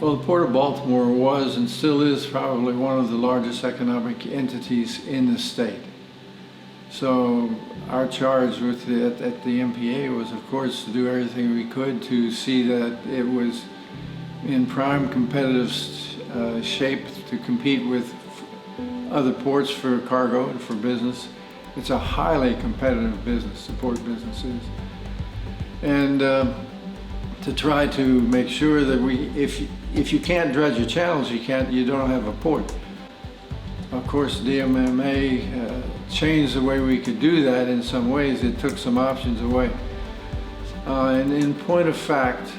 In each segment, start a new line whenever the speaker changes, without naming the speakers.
Well, the Port of Baltimore was and still is probably one of the largest economic entities in the state. So our charge with at the MPA was, of course, to do everything we could to see that it was in prime competitive shape to compete with other ports for cargo and for business. It's a highly competitive business, the port business is. And to try to make sure that if you can't dredge your channels, you don't have a port. Of course, DMMA changed the way we could do that in some ways. It took some options away. And in point of fact,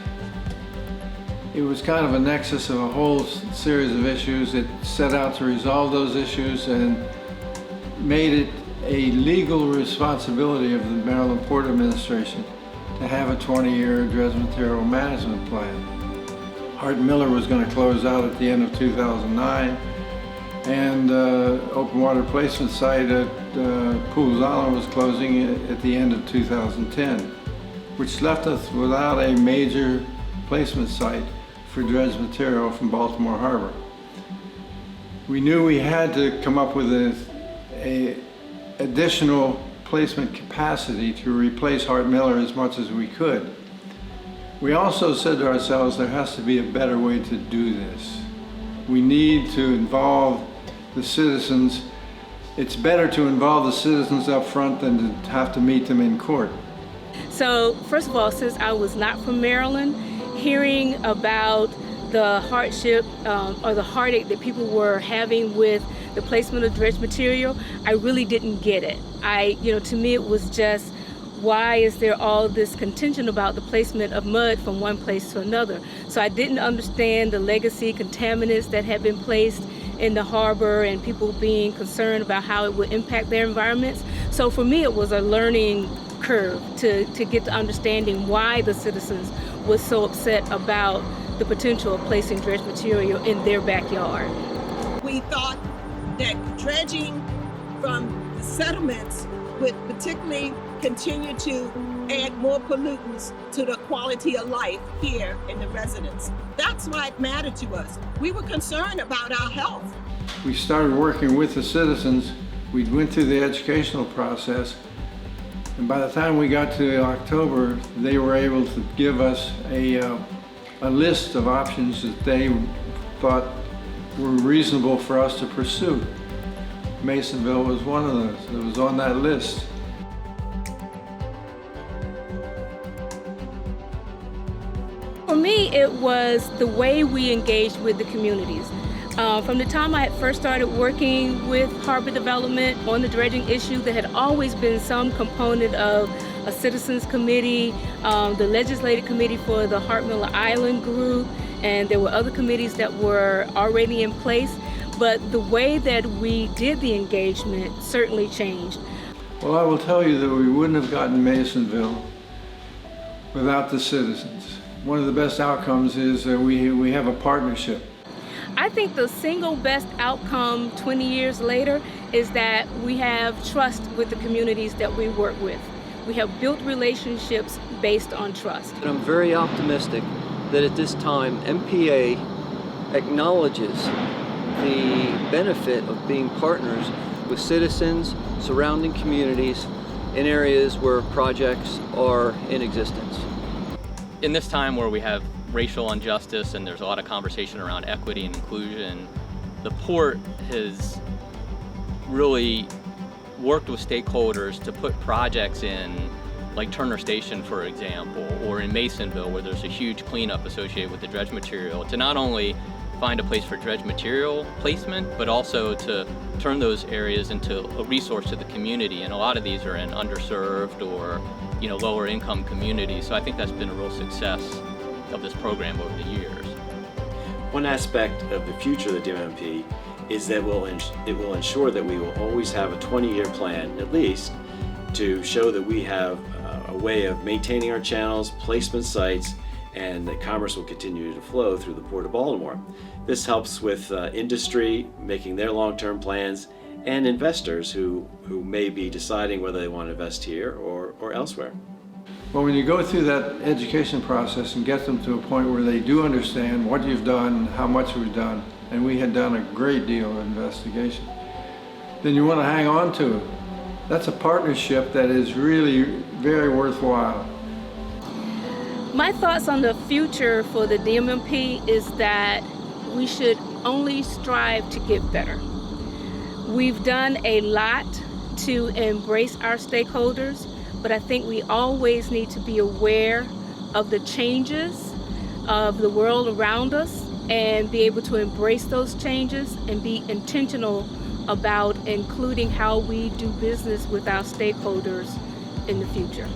it was kind of a nexus of a whole series of issues. It set out to resolve those issues and made it a legal responsibility of the Maryland Port Administration to have a 20-year dredge material management plan. Hart Miller was going to close out at the end of 2009, and open water placement site at Pools Island was closing at the end of 2010, which left us without a major placement site for dredge material from Baltimore Harbor. We knew we had to come up with a additional placement capacity to replace Hart Miller as much as we could. We also said to ourselves, there has to be a better way to do this. We need to involve the citizens. It's better to involve the citizens up front than to have to meet them in court.
So first of all, since I was not from Maryland, hearing about the hardship or the heartache that people were having with the placement of dredge material, I really didn't get it. To me it was just, why is there all this contention about the placement of mud from one place to another? So I didn't understand the legacy contaminants that had been placed in the harbor and people being concerned about how it would impact their environments. So for me it was a learning curve to get to understanding why the citizens was so upset about the potential of placing dredge material in their backyard.
We thought that dredging from the settlements would particularly continue to add more pollutants to the quality of life here in the residents. That's why it mattered to us. We were concerned about our health.
We started working with the citizens. We went through the educational process, and by the time we got to October, they were able to give us a list of options that they thought were reasonable for us to pursue. Masonville was one of those. It was on that list.
For me, it was the way we engaged with the communities. From the time I had first started working with harbor development on the dredging issue, there had always been some component of a citizens committee, the legislative committee for the Hart Miller Island group, and there were other committees that were already in place. But the way that we did the engagement certainly changed.
Well, I will tell you that we wouldn't have gotten Masonville without the citizens. One of the best outcomes is that we have a partnership.
I think the single best outcome 20 years later is that we have trust with the communities that we work with. We have built relationships based on trust.
And I'm very optimistic that at this time MPA acknowledges the benefit of being partners with citizens, surrounding communities in areas where projects are in existence.
In this time where we have racial injustice and there's a lot of conversation around equity and inclusion, the port has really worked with stakeholders to put projects in, like Turner Station, for example, or in Masonville, where there's a huge cleanup associated with the dredge material, to not only find a place for dredge material placement, but also to turn those areas into a resource to the community. And a lot of these are in underserved or lower income communities. So I think that's been a real success of this program over the years.
One aspect of the future of the DMMP is that it will ensure that we will always have a 20-year plan, at least, to show that we have a way of maintaining our channels, placement sites, and that commerce will continue to flow through the Port of Baltimore. This helps with industry making their long-term plans, and investors who may be deciding whether they want to invest here or elsewhere.
But when you go through that education process and get them to a point where they do understand what you've done, how much we've done, and we had done a great deal of investigation, then you want to hang on to it. That's a partnership that is really very worthwhile.
My thoughts on the future for the DMMP is that we should only strive to get better. We've done a lot to embrace our stakeholders, but I think we always need to be aware of the changes of the world around us and be able to embrace those changes and be intentional about including how we do business with our stakeholders in the future.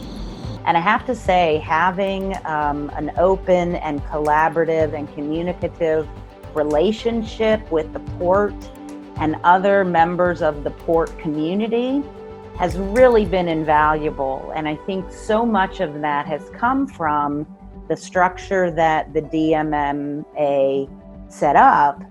And I have to say, having an open and collaborative and communicative relationship with the port and other members of the port community has really been invaluable. And I think so much of that has come from the structure that the DMMA set up,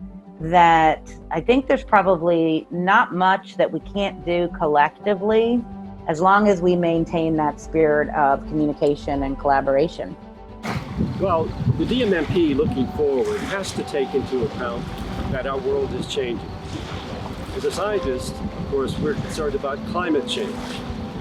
that I think there's probably not much that we can't do collectively as long as we maintain that spirit of communication and collaboration.
Well, the DMMP looking forward has to take into account that our world is changing. As a scientist, of course, we're concerned about climate change,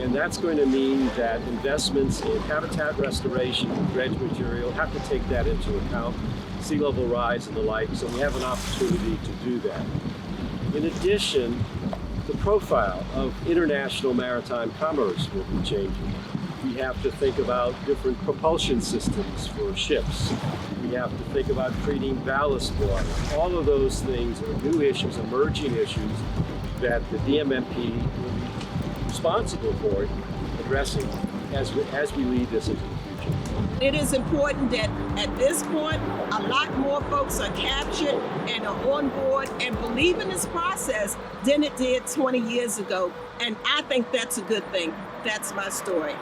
and that's going to mean that investments in habitat restoration and dredge material have to take that into account, sea level rise and the like, so we have an opportunity to do that. In addition, the profile of international maritime commerce will be changing. We have to think about different propulsion systems for ships. We have to think about treating ballast water. All of those things are new issues, emerging issues that the DMMP will be responsible for addressing as we lead this into the future.
It is important that at this point, a lot more folks are captured and are on board and believe in this process than it did 20 years ago. And I think that's a good thing. That's my story.